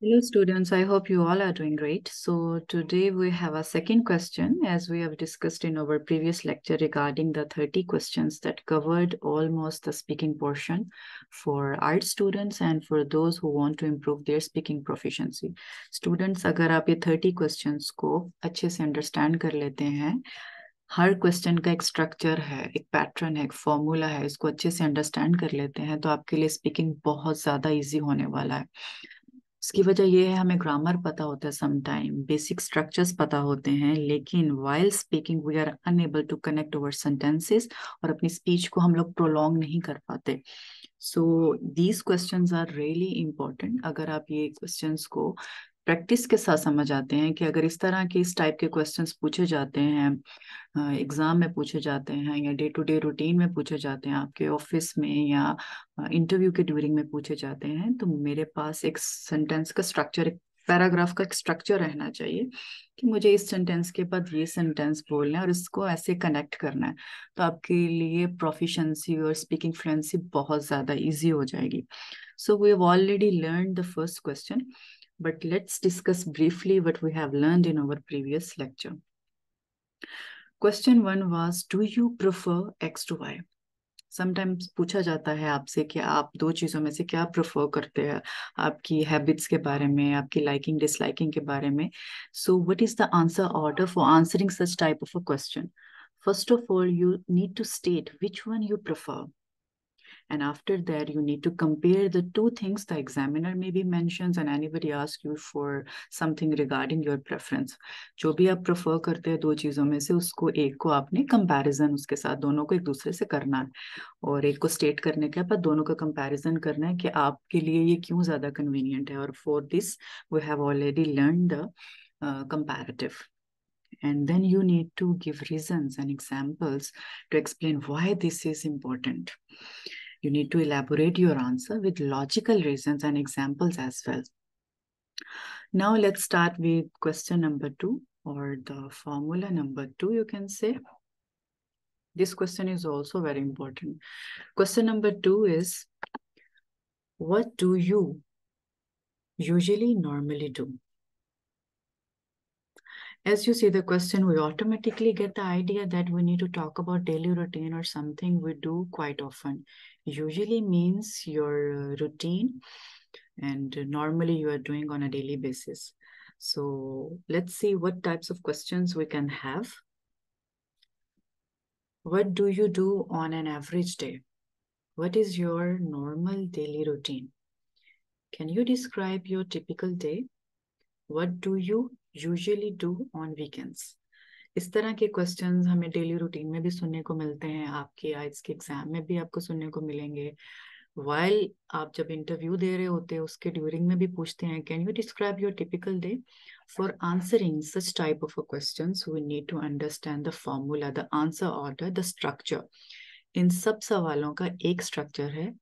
Hello students, I hope you all are doing great. So today we have a second question as we have discussed in our previous lecture regarding the 30 questions that covered almost the speaking portion for art students and for those who want to improve their speaking proficiency. Students, अगर आप ये 30 questions को अच्छे से understand कर लेते हैं, हर question का एक स्ट्रक्चर है, एक पैटर्न है, एक फॉर्मूला है, इसको अच्छे से अंडरस्टैंड कर लेते हैं तो आपके लिए स्पीकिंग बहुत ज़्यादा इजी होने वाला है। इसकी वजह यह है हमें ग्रामर पता होता है, सम टाइम बेसिक स्ट्रक्चर्स पता होते हैं, लेकिन while speaking we are unable to connect over sentences और अपनी स्पीच को हम लोग प्रोलॉन्ग नहीं कर पाते। So these questions are really important. अगर आप ये क्वेश्चंस को प्रैक्टिस के साथ समझ आते हैं कि अगर इस तरह के इस टाइप के क्वेश्चंस पूछे जाते हैं, एग्जाम में पूछे जाते हैं या डे टू डे रूटीन में पूछे जाते हैं, आपके ऑफिस में या इंटरव्यू के ड्यूरिंग में पूछे जाते हैं, तो मेरे पास एक सेंटेंस का स्ट्रक्चर, एक पैराग्राफ का एक स्ट्रक्चर रहना चाहिए कि मुझे इस सेंटेंस के बाद ये सेंटेंस बोलना है और इसको ऐसे कनेक्ट करना है। तो आपके लिए प्रोफिशिएंसी और स्पीकिंग फ्लुएंसी बहुत ज़्यादा इजी हो जाएगी। So we have already learn the first question, but let's discuss briefly what we have learned in our previous lecture. Question 1 was, do you prefer X to Y? Sometimes पूछा जाता है आपसे कि आप दो चीजों में से क्या प्रेफर करते हैं, आपकी हैबिट्स के बारे में, आपकी लाइकिंग डिसलाइकिंग के बारे में। So what is the answer order for answering such type of a question? First of all you need to state which one you prefer, and after that you need to compare the two things the examiner maybe mentions and anybody asks you for something regarding your preference। जो भी आप prefer करते हैं दो चीजों में से, उसको एक को आपने कंपैरिजन उसके साथ दोनों को एक दूसरे से करना है, और एक को स्टेट करने के बाद दोनों का कंपैरिजन करना है कि आपके लिए ये क्यों ज्यादा कन्वीनियंट है। और for this we have already learn the comparative, and then you need to give reasons and examples to explain why this is important. You need to elaborate your answer with logical reasons and examples as well. Now let's start with question number 2, or the formula number 2 you can say. This question is also very important. Question number 2 is, what do you usually normally do? As you see the question, we automatically get the idea that we need to talk about daily routine or something we do quite often. Usually means your routine, and normally you are doing on a daily basis. So let's see what types of questions we can have. What do you do on an average day? What is your normal daily routine? Can you describe your typical day? What do you usually do on weekends? इस तरह के questions हमें daily routine में भी सुनने को मिलते हैं, आपके आइल्स के एग्जाम में भी आपको सुनने को मिलेंगे, वाइल आप जब इंटरव्यू दे रहे होते हैं उसके ड्यूरिंग में भी पूछते हैं, can you describe your typical day? For answering such type of questions we need to understand the formula, the answer order, the structure. इन सब सवालों का एक स्ट्रक्चर है।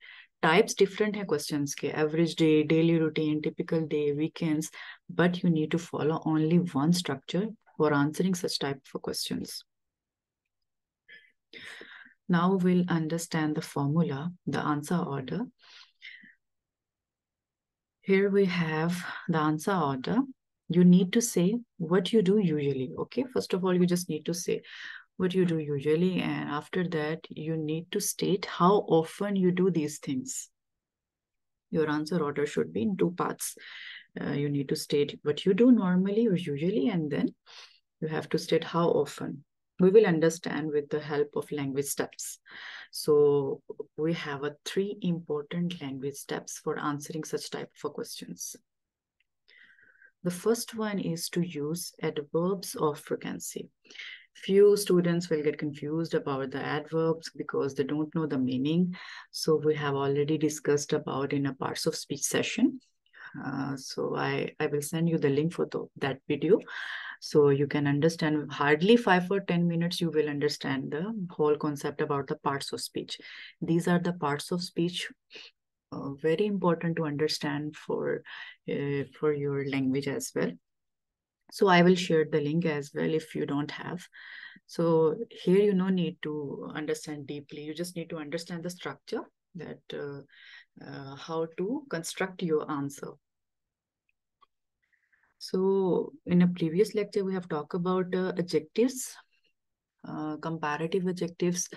टाइप्स डिफरेंट है क्वेश्चंस के, average day, daily routine, typical day, weekends, but you need to follow only one structure for answering such type of questions. Now we'll understand the formula, the answer order. Here we have the answer order. You need to say what you do usually. Okay, first of all, you just need to say what you do usually, and after that, you need to state how often you do these things. Your answer order should be in two parts. You need to state what you do normally or usually, and then you have to state how often. We will understand with the help of language steps. So we have three important language steps for answering such type of questions. The first one is to use adverbs of frequency. Few students will get confused about the adverbs because they don't know the meaning. So we have already discussed about in a parts of speech session. So I will send you the link for that video, so you can understand. Hardly 5 or 10 minutes you will understand the whole concept about the parts of speech. These are the parts of speech, very important to understand for your language as well. So I will share the link as well if you don't have. So here you no need to understand deeply, you just need to understand the structure, that how to construct your answer. So in a previous lecture, we have talked about adjectives, comparative adjectives.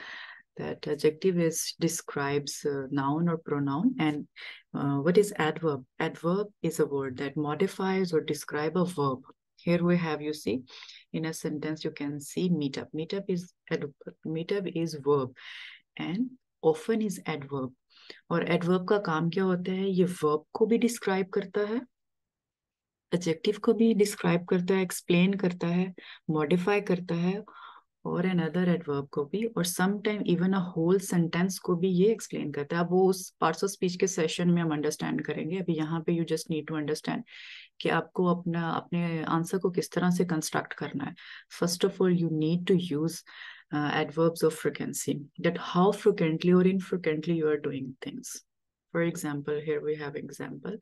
That adjective describes noun or pronoun. And what is adverb? Adverb is a word that modifies or describe a verb. Here we have, you see, in a sentence you can see meet up. Meet up is verb, and often is adverb. और adverb का काम क्या होता है? ये verb को भी describe करता है, adjective को भी describe करता है, explain करता है, modify करता है, और another adverb को भी, और sometime even a whole sentence को भी ये explain करता है. अब वो उस parts of speech के session में हम understand करेंगे. अभी यहाँ पे you just need to understand कि आपको अपने आंसर को किस तरह से कंस्ट्रक्ट करना है. First of all you need to use adverbs of frequency, that how frequently or infrequently you are doing things. For example, here we have example.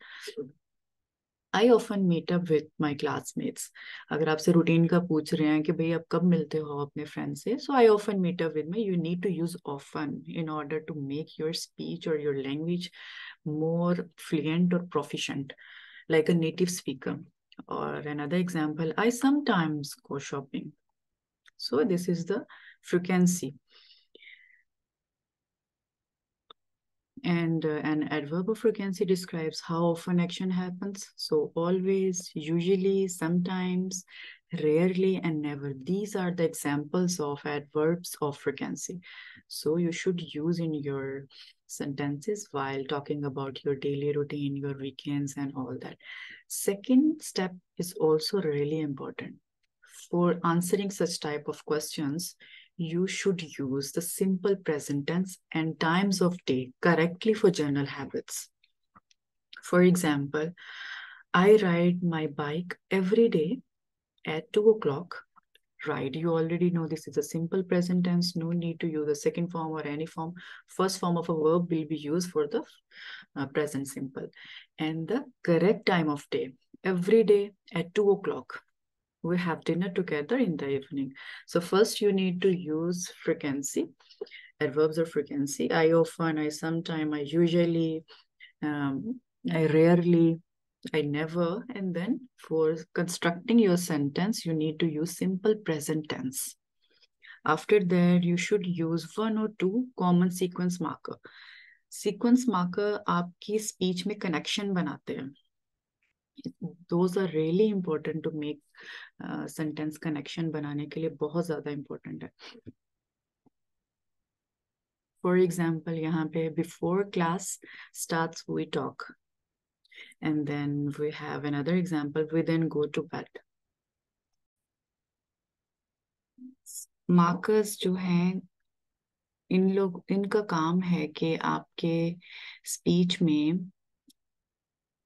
I often meet up with my classmates. अगर आपसे routine का पूछ रहे हैं कि भाई आप कब मिलते हो अपने फ्रेंड से, so I often meet up with me. You need to use often in order to make your speech or your language more fluent or proficient, like a native speaker. Or another example, I sometimes go shopping. So this is the frequency. And an adverb of frequency describes how often action happens. So always, usually, sometimes, rarely, and never. These are the examples of adverbs of frequency. So you should use in your sentences while talking about your daily routine, your weekends, and all that. Second step is also really important. For answering such type of questions, you should use the simple present tense and times of day correctly for general habits. For example, I ride my bike every day at 2 o'clock. Ride, you already know this is a simple present tense. No need to use the second form or any form. First form of a verb will be used for the present simple. And the correct time of day, every day at 2 o'clock. We have dinner together in the evening. So first you need to use frequency, adverbs of frequency. I often, I sometime, I usually, I rarely, I never. And then for constructing your sentence, you need to use simple present tense. After that, you should use one or two common sequence marker. Sequence marker आपकी speech में connection बनाते हैं. Those are really important to make sentence connection बनाने के लिए बहुत ज्यादा important है. फॉर एग्जाम्पल यहाँ पे before class starts we talk, and then we have another example, we then go to bed. Markers जो हैं, इनका काम है कि आपके स्पीच में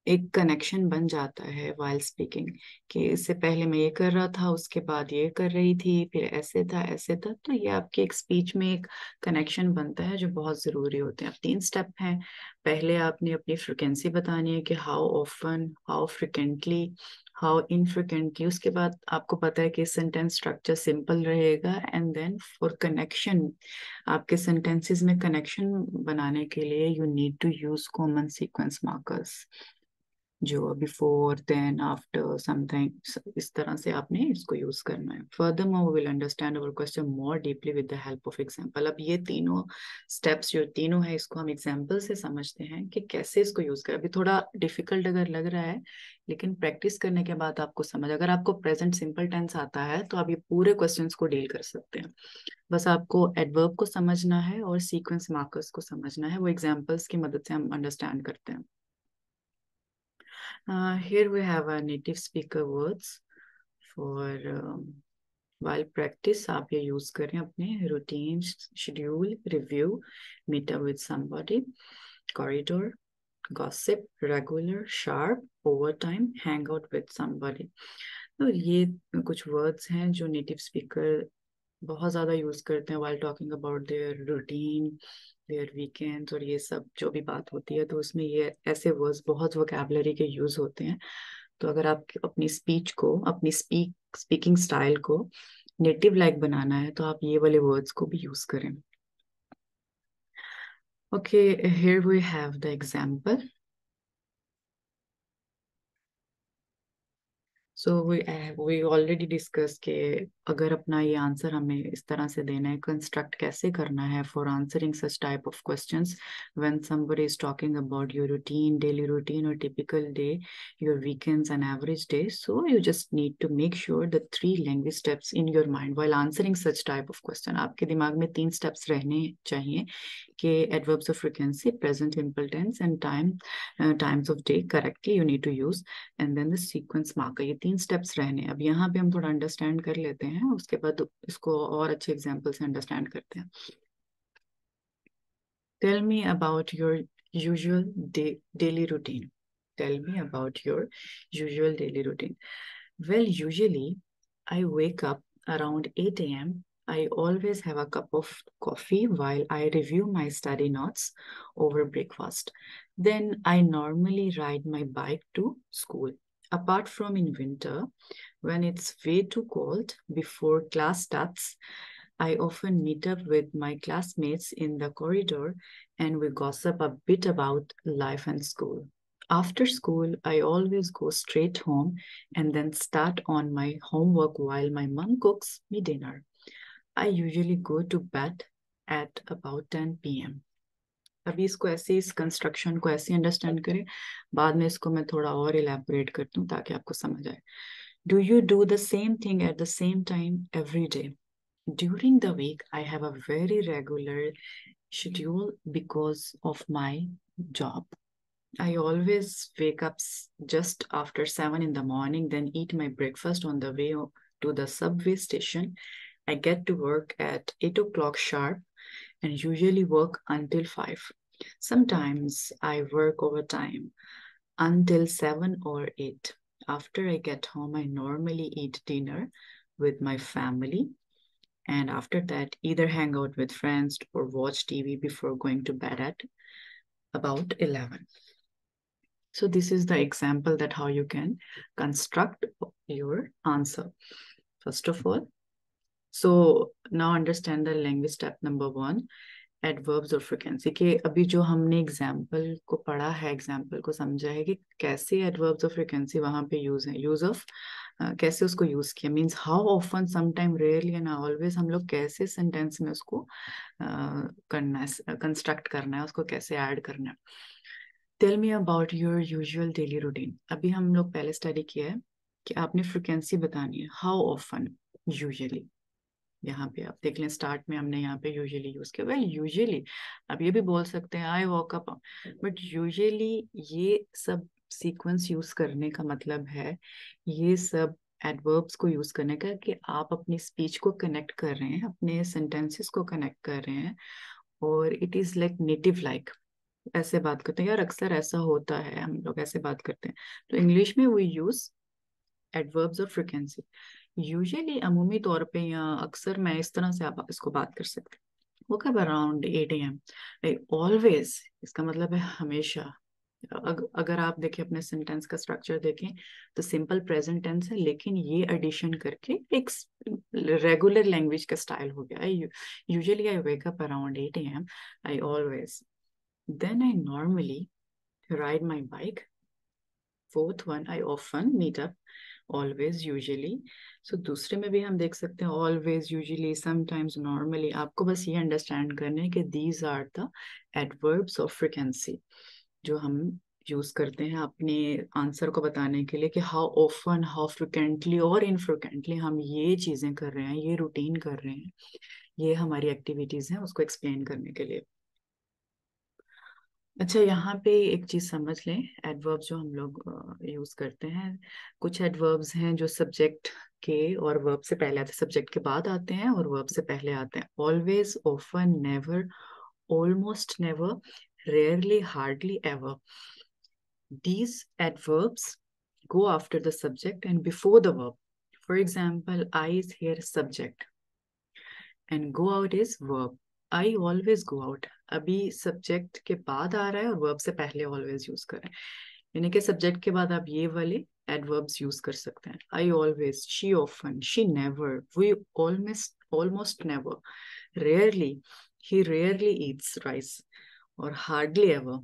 एक कनेक्शन बन जाता है वाइल स्पीकिंग, कि इससे पहले मैं ये कर रहा था, उसके बाद ये कर रही थी, फिर ऐसे था ऐसे था. तो ये आपके एक स्पीच में एक कनेक्शन बनता है जो बहुत ज़रूरी होते हैं. अब 3 स्टेप हैं. पहले आपने अपनी फ्रिक्वेंसी बतानी है कि how often, how frequently, how infrequently. उसके बाद आपको पता है कि सेंटेंस स्ट्रक्चर सिंपल रहेगा. एंड देन फॉर कनेक्शन, आपके सेंटेंसेस में कनेक्शन बनाने के लिए you need to use common sequence markers, जो बिफोर, देन, आफ्टर, समथिंग, इस तरह से आपने इसको यूज करना है. Furthermore we will understand our question more deeply with the help of example. अब ये तीनों स्टेप्स जो तीनों है, इसको हम एग्जांपल से समझते हैं कि कैसे इसको यूज करें. अभी थोड़ा डिफिकल्ट अगर लग रहा है, लेकिन प्रैक्टिस करने के बाद आपको समझ, अगर आपको प्रेजेंट सिंपल टेंस आता है तो आप ये पूरे क्वेश्चन को डील कर सकते हैं. बस आपको एडवर्ब को समझना है और सीक्वेंस मार्कर्स को समझना है. वो एग्जाम्पल्स की मदद से हम अंडरस्टैंड करते हैं. Here we have a native speaker words for while practice. आप ये use करें अपने routine, schedule, review, meet up with somebody, corridor, gossip, regular, sharp, overtime, hang out with somebody. तो ये कुछ words हैं जो native speaker बहुत ज़्यादा यूज़ करते हैं while talking about their routine, their weekends, और ये सब जो भी बात होती है. तो उसमें ये ऐसे वर्ड्स बहुत वोकैबुलरी के यूज़ होते हैं. तो अगर आप अपनी स्पीच को, अपनी स्पीकिंग स्टाइल को नेटिव लाइक बनाना है तो आप ये वाले वर्ड्स को भी यूज़ करें. Okay, here we have the example. So we already discuss के अगर अपना ये आंसर हमें इस तरह से देना है, कंस्ट्रक्ट कैसे करना है for answering such type of questions when somebody is talking about your routine, daily routine or typical day, your weekends and average days. So you just need to make sure the 3 language steps in your mind while answering such type of question. आपके दिमाग में 3 steps रहने चाहिए कि adverbs of frequency, present simple tense and times of day correctly you need to use, and then the sequence marker. ये 3 steps रहने. अब यहाँ पे हम थोड़ा अंडरस्टैंड कर लेते हैं, उसके बाद इसको और अच्छे एग्जाम्पल से अंडरस्टैंड करते हैं. Tell me about your usual daily routine. Tell me about your usual daily routine. Well, usually I wake up around 8 a.m. I always have a cup of coffee while I review my study notes over breakfast. Then I normally ride my bike to school. Apart from in winter, when it's way too cold before class starts, I often meet up with my classmates in the corridor and we gossip a bit about life and school. After school, I always go straight home and then start on my homework while my mom cooks me dinner. I usually go to bed at about 10 p.m. अभी इसको ऐसे इस construction को ऐसे understand करें, बाद में इसको मैं थोड़ा और इलेबोरेट करती हूँ ताकि आपको समझ आए. Do you do the same thing at the same time every day? During the week, I have a very regular schedule because of my job. I always wake up just after 7 in the morning, then eat my breakfast on the way to the subway station. I get to work at 8 o'clock sharp and usually work until 5. Sometimes I work overtime until 7 or 8. After I get home, I normally eat dinner with my family. And after that, either hang out with friends or watch TV before going to bed at about 11. So this is the example that how you can construct your answer. First of all, so now understand the language step number 1, adverbs of frequency. के अभी जो हमने example को पढ़ा है, example को समझा है कि कैसे एडवर्ब्स ऑफ फ्रिक्वेंसी वहां पे यूज है, यूज ऑफ कैसे उसको यूज किया, means how often, sometime, rarely and always, हम लोग कैसे सेंटेंस में उसको करना है, कंस्ट्रक्ट करना है, उसको कैसे ऐड करना है. Tell me about your usual daily routine. अभी हम लोग पहले स्टडी किया है कि आपने फ्रिक्वेंसी बतानी है, हाउ ऑफन, यूजुअली. यहाँ पे आप देख लें, स्टार्ट में हमने यहाँ पे यूजुअली यूज किया. वेल यूजुअली अब ये भी बोल सकते हैं I walk up, but usually ये सब सीक्वेंस यूज करने का मतलब है, ये सब एडवर्ब्स को यूज करने का कि आप अपनी स्पीच को कनेक्ट कर रहे हैं, अपने सेंटेंसेस को कनेक्ट कर रहे हैं, और it is like native like. ऐसे बात करते हैं यार, अक्सर ऐसा होता है, हम लोग ऐसे बात करते हैं. तो इंग्लिश में we use adverbs of frequency. Usually अमूमी तौर पे या अक्सर मैं इस तरह से आप इसको बात कर सकते हैं. वो कब अराउंड 8 AM. ऑलवेज इसका मतलब है हमेशा. अगर आप देखें अपने सेंटेंस का स्ट्रक्चर देखें तो सिंपल प्रेजेंट टेंस है, लेकिन ये एडिशन करके एक रेगुलर लैंग्वेज का स्टाइल हो गया. Usually I wake up around 8 AM. I always, then I normally ride my bike. Fourth one, I often meet up, always, usually. So दूसरे में भी हम देख सकते हैं ऑलवेज, यूजुअली, समटाइम्स, नॉर्मली. आपको बस ये अंडरस्टैंड करना है कि these are the adverbs of frequency जो हम यूज करते हैं अपने आंसर को बताने के लिए कि हाउ ऑफन, हाउ फ्रिक्वेंटली और इनफ्रिक्वेंटली हम ये चीजें कर रहे हैं, ये रूटीन कर रहे हैं, ये हमारी एक्टिविटीज हैं, उसको एक्सप्लेन करने के लिए. अच्छा, यहाँ पे एक चीज समझ लें, एडवर्ब्स जो हम लोग यूज करते हैं, कुछ एडवर्ब्स हैं जो सब्जेक्ट के और वर्ब से पहले आते हैं, सब्जेक्ट के बाद आते हैं और वर्ब से पहले आते हैं. Always, often, never, almost never, rarely, hardly, ever. These adverbs go after the subject and before the verb. For example, I is here subject and go out is verb. I always go out. अभी subject के बाद आ रहा है और verb से पहले always use करें, यानी कि सब्जेक्ट के बाद आप ये वाले एडवर्ब्स यूज कर सकते हैं. I always, she often, she never, we almost never, rarely, he rarely eats rice, और hardly ever.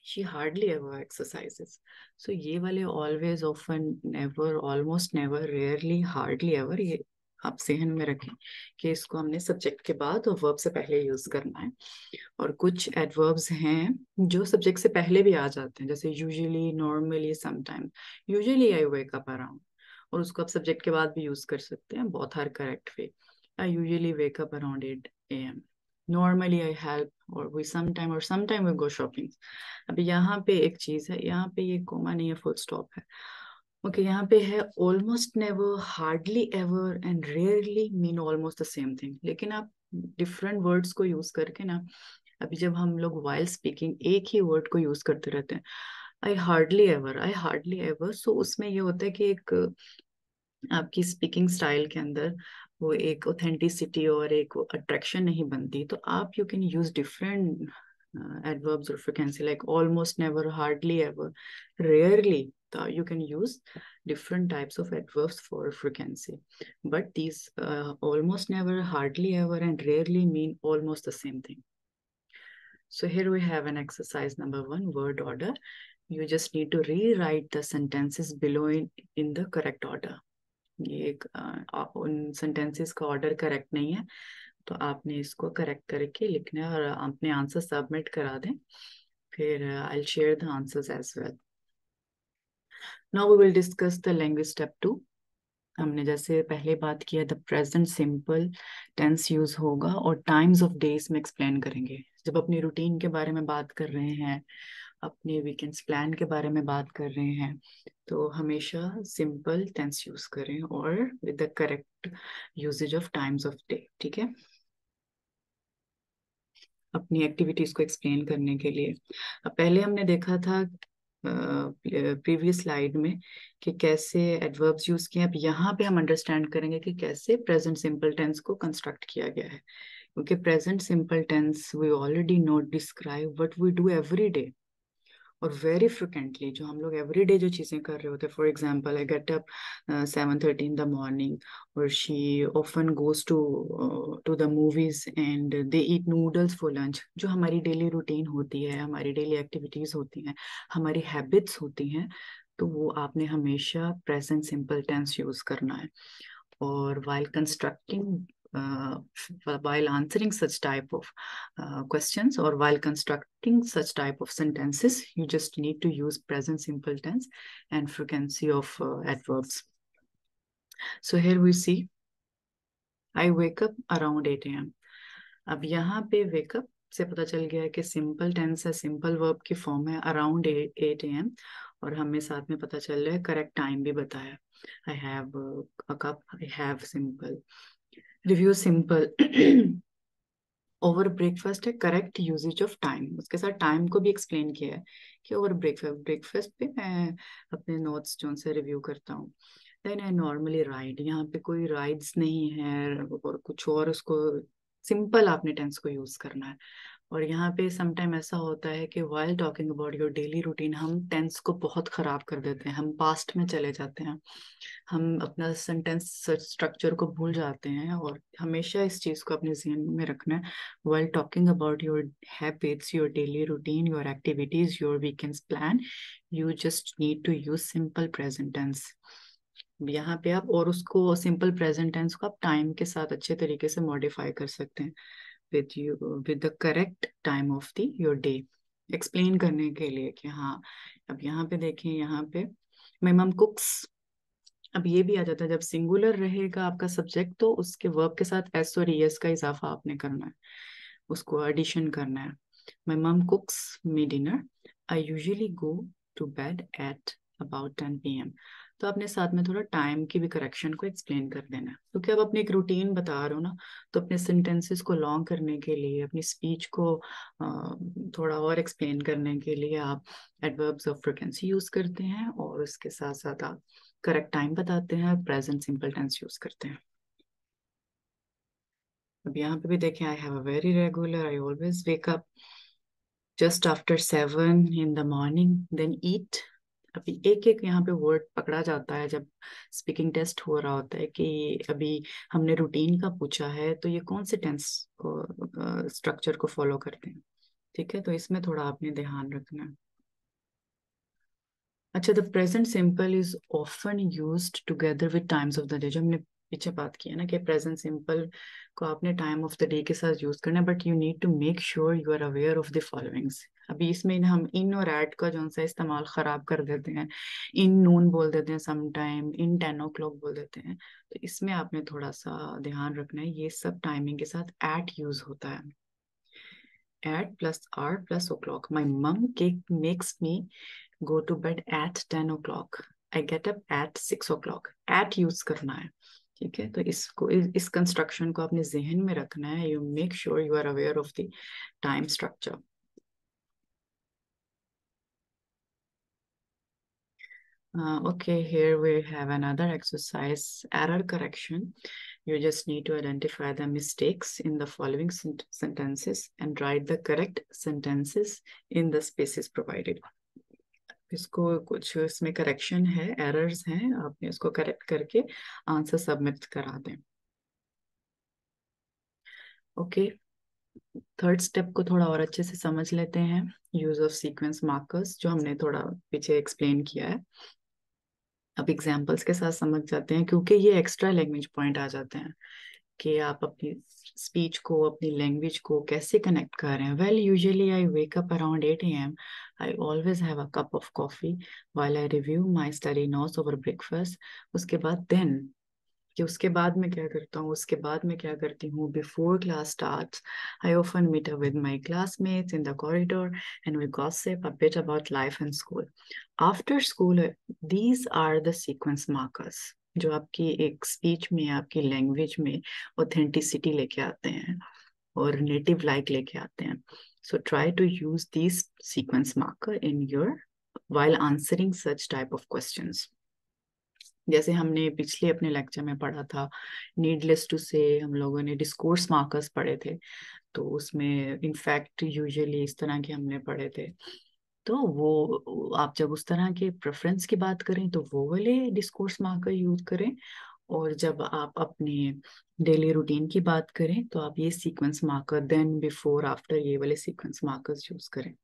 She hardly ever exercises. So ये वाले always, often, never, almost never, rarely, hardly ever, ये आप जहन में रखें कि इसको हमने सब्जेक्ट के बाद और वर्ब से पहले यूज करना है। और कुछ एडवर्ब्स हैं जो सब्जेक्ट से पहले भी आ जाते हैं, जैसे usually, normally, sometime. Usually I wake up around, और उसको आप सब्जेक्ट के बाद भी यूज कर सकते हैं, both are correct way. I usually wake up around 8 AM। Normally I help और वी समटाइम, और समटाइम वी गो शॉपिंग। अभी यहाँ पे एक चीज है, यहाँ पे ये कोमा नहीं है, फुल स्टॉप है। ओके, यहाँ पे है almost never, hardly ever and rarely mean almost the same thing. लेकिन आप डिफरेंट वर्ड्स को यूज करके ना, अभी जब हम लोग वाइल स्पीकिंग एक ही वर्ड को यूज करते रहते हैं, I hardly ever, I hardly ever, so उसमें ये होता है कि एक आपकी स्पीकिंग स्टाइल के अंदर वो एक ऑथेंटिसिटी और एक अट्रैक्शन नहीं बनती। तो आप you can use different adverbs of frequency like almost never, hardly ever, rarely. You can use different types of adverbs for frequency, but these almost never, hardly ever, and rarely mean almost the same thing. So here we have an exercise number 1, word order. You just need to rewrite the sentences below in the correct order. ये एक उन sentences का order correct नहीं है, तो आपने इसको correct करके लिखना है और अपने आंसर सबमिट करा दें। फिर I will share the answers as well. Now we will discuss the language step 2। हमने जैसे पहले बात किया, the present simple tense use होगा और टाइम्स ऑफ डेज में एक्सप्लेन करेंगे। जब अपनी रूटीन के बारे में बात कर रहे हैं, अपने वीकेंड्स प्लान के बारे में बात कर रहे हैं, तो हमेशा सिंपल टेंस यूज करें और with the correct usage of times of day. ठीक है, अपनी एक्टिविटीज को एक्सप्लेन करने के लिए। अब पहले हमने देखा था प्रीवियस स्लाइड में कि कैसे एडवर्ब्स यूज किए। अब यहाँ पे हम अंडरस्टैंड करेंगे कि कैसे प्रेजेंट सिंपल टेंस को कंस्ट्रक्ट किया गया है, क्योंकि present simple tense we already know describe what we do every day और वेरी फ्रिक्वेंटली, जो हम लोग एवरीडे जो चीजें कर रहे होते हैं। For example, I get up 7:30 in the morning और she often goes to the movies and they eat noodles for lunch. जो हमारी डेली रूटीन होती है, हमारी डेली एक्टिविटीज होती हैं, हमारी हैबिट्स होती हैं, तो वो आपने हमेशा प्रेजेंट सिंपल टेंस यूज करना है। or while constructing while answering such type of questions, or while constructing such type of sentences, you just need to use present simple tense and frequency of adverbs. So here we see I wake up around 8 a.m. अब यहाँ पे wake up से पता चल गया है कि simple tense है, सिंपल वर्ब की फॉर्म है, अराउंड 8 AM, और हमें साथ में पता चल रहा है करेक्ट टाइम भी बताया। I have a cup, I have simple. Review simple over breakfast है करेक्ट यूजेज ऑफ टाइम, उसके साथ टाइम को भी एक्सप्लेन किया है कि ओवर ब्रेकफास्ट पे मैं अपने नोट्स जो उनसे रिव्यू करता हूँ। देन आई नॉर्मली राइड, यहाँ पे कोई राइड्स नहीं है और कुछ और, उसको सिंपल आपने टेंस को यूज करना है। और यहाँ पे समटाइम ऐसा होता है कि while talking about your daily routine हम टेंस को बहुत खराब कर देते हैं, हम पास्ट में चले जाते हैं, हम अपना सेंटेंस स्ट्रक्चर को भूल जाते हैं। और हमेशा इस चीज को अपने ज़हन में रखना है, while talking about your habits, your daily routine, your activities, your weekends plan, you just need to use simple present tense. यहाँ पे आप और उसको सिंपल प्रेजेंट टेंस को आप टाइम के साथ अच्छे तरीके से मॉडिफाई कर सकते हैं with the correct time of your day, explain करने के लिए कि हाँ। अब यहाँ पे देखें, यहाँ पे माय मम कुक्स, अब ये भी आ जाता है जब सिंगुलर रहेगा आपका सब्जेक्ट, तो उसके वर्ब के साथ एस और ईएस का इजाफा आपने करना है, उसको एडिशन करना है। My mom cooks me dinner, I usually go to bed at about 10 PM। तो आपने साथ में थोड़ा टाइम की भी करेक्शन को एक्सप्लेन कर देना है, क्योंकि आप अपनी एक रूटीन बता रहे हो ना, तो अपने सेंटेंसेस को लॉन्ग करने के लिए, अपनी स्पीच को थोड़ा और एक्सप्लेन करने के लिए आप एडवर्ब्स ऑफ फ्रीक्वेंसी यूज करते हैं, और उसके साथ साथ आप करेक्ट टाइम बताते हैं, प्रेजेंट सिंपल टेंस यूज करते हैं। अब यहाँ पे भी देखें, I have a very regular, I always wake up just after 7 in the morning, then eat। अभी एक एक यहाँ पे वर्ड पकड़ा जाता है जब स्पीकिंग टेस्ट हो रहा होता है कि अभी हमने रूटीन का पूछा है, तो ये कौन से टेंस को स्ट्रक्चर को फॉलो करते हैं। ठीक है, तो इसमें थोड़ा आपने ध्यान रखना है। अच्छा, the present simple is often used together with times of the day, जो हमने पीछे बात की है ना कि प्रेजेंट सिंपल को आपने टाइम ऑफ द डे के साथ यूज करना है, but you need to make sure you are aware of the followings. अभी इसमें हम इन और एट का जो सा इस्तेमाल खराब कर देते हैं, इन नून बोल देते हैं, सम टाइम इन 10 o'clock बोल देते हैं, तो इसमें आपने थोड़ा सा ध्यान रखना है, ये सब टाइमिंग के साथ एट यूज होता है। At plus hour plus o'clock, my mum cake makes me go to bed at 10 o'clock. I get up at 6 o'clock. At use करना है, ठीक है। तो इसको इस कंस्ट्रक्शन को अपने जहन में रखना है। You make sure you are aware of the time structure. Okay, here we have another exercise, error correction. You just need to identify the mistakes in the following sentences and write the correct sentences in the spaces provided. इसको कुछ इसमें correction है, errors हैं, आपने इसको correct करके answer submit करा दें। ओके, थर्ड स्टेप को थोड़ा और अच्छे से समझ लेते हैं, यूज ऑफ सीक्वेंस मार्कर्स, जो हमने थोड़ा पीछे एक्सप्लेन किया है। अब एग्जांपल्स के साथ समझ जाते हैं, क्योंकि ये एक्स्ट्रा लैंग्वेज पॉइंट आ जाते हैं कि आप अपनी स्पीच को, अपनी लैंग्वेज को कैसे कनेक्ट कर रहे हैं। Well, usually I wake up around 8 AM. I always have a cup of coffee while I review my study notes over breakfast. उसके बाद देन कि उसके बाद मैं क्या करता हूँ, उसके बाद मैं क्या करती हूँ, before class starts I often meet up with my classmates in the corridor and we gossip a bit about life in school. After school, these are the sequence markers जो आपकी एक स्पीच में, आपकी लैंग्वेज में authenticity लेके आते हैं और नेटिव लाइक लेके आते हैं। So try to use these sequence marker in your while answering such type of questions। जैसे हमने पिछले अपने लेक्चर में पढ़ा था, नीडलेस टू से हम लोगों ने डिस्कोर्स मार्कर्स पढ़े थे, तो उसमें इनफैक्ट यूजुअली इस तरह के हमने पढ़े थे। तो वो आप जब उस तरह के प्रेफरेंस की बात करें तो वो वाले डिस्कोर्स मार्कर यूज करें, और जब आप अपने डेली रूटीन की बात करें तो आप ये sequence marker, then, before, after, ये वाले सीक्वेंस मार्कर्स यूज करें।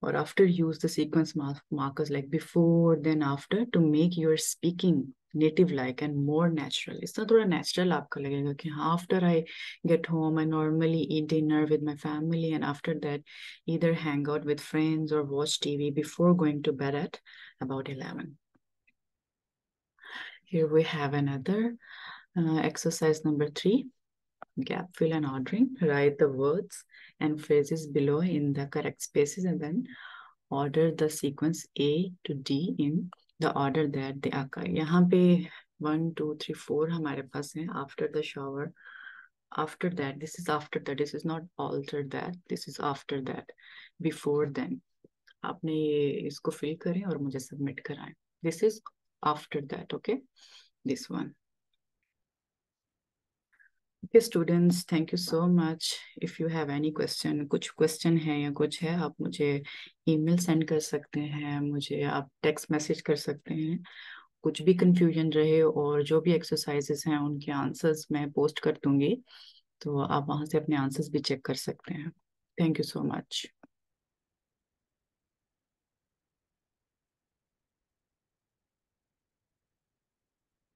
Or after, use the sequence markers like before, then, after, to make your speaking native like and more natural. इससे थोड़ा natural आपका लगेगा कि हाँ, after I get home I normally eat dinner with my family, and after that either hang out with friends or watch TV before going to bed at about 11. Here we have another exercise number 3, gap fill and ordering. Write the words and phrases below in the correct spaces and then order the sequence A to D in the order that they occur. यहाँ पे 1, 2, 3, 4 हमारे पास हैं। After the shower, after that, this is after that, this is not alter that, this is after that, before then। आपने ये इसको fill करें और मुझे सबमिट कराएं। This is after that, okay? This one. Okay, students, thank you so much. If you have any question, कुछ question है या कुछ है, आप मुझे email send कर सकते हैं, मुझे आप text message कर सकते हैं। कुछ भी confusion रहे और जो भी exercises हैं उनके answers मैं post कर दूंगी, तो आप वहाँ से अपने answers भी check कर सकते हैं। Thank you so much.